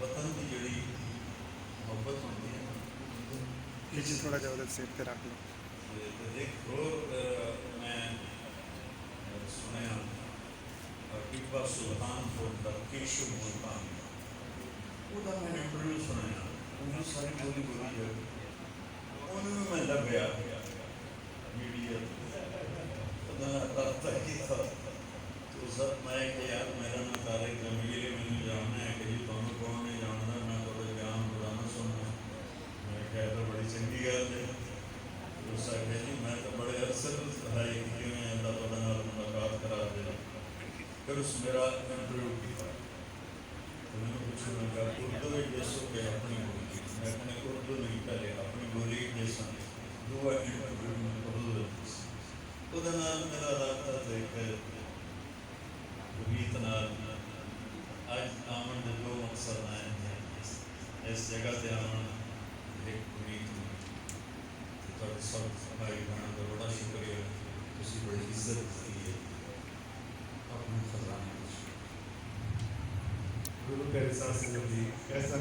वतन की जी मुहब्बत होती है ना, पीछे थोड़ा ज़्यादा सेट पे रख लो। एक होर मैं सुने टिब्बा सुल्तानपुर का केशव मुल्तान ਉਹਦਾ मैं इंटरव्यू सुनाया, वो भी सारी बोली बोली है, ਉਹਨੂੰ भी मैं ਲੱਭਿਆ मीडिया रब्ता किया तो सर मैं कि यार मेरा नाम तारिक जमील है, मैंने जानना है कि जी तुम कौन नहीं जानना, मैं थोड़ा बयान बुराना सुनना। मैं क्या तो बड़ी चंगी गल है। उस आखे जी मैं तो बड़े अरसे तो है कि मैं अल्लाह तुहाडे नाल मुलाकात करा दे। फिर उस मेरा इंटरव्यू किया तो मैंने पूछा, मैं कहा उर्दू में दसो कि अपनी बोली, मैं अपने उर्दू नहीं पहले अपनी बोली जैसा दुआ इंटरव्यू में उर्दू ਉਹਦੇ ਨਾਲ ਮੇਰਾ ਰਾਬਤਾ ਤੇ ਇੱਕ ਗੀਤ ਨਾਲ ਅੱਜ ਆਉਣ ਦੇ ਦੋ ਮਕਸਦ ਆਏ ਨੇ। ਇਸ ਜਗ੍ਹਾ ਤੇ ਆਉਣ ਇੱਕ ਗੀਤ ਤੇ ਤੁਹਾਡੇ ਸਭ ਭਾਈ ਭੈਣਾਂ ਦਾ ਬੜਾ ਸ਼ੁਕਰੀਆ, ਤੁਸੀਂ ਬੜੀ ਇੱਜ਼ਤ ਦਿੱਤੀ ਹੈ ਆਪਣੇ ਖਜ਼ਾਨੇ ਵਿੱਚ। गुरु प्यारे साथ संगत जी, ऐसा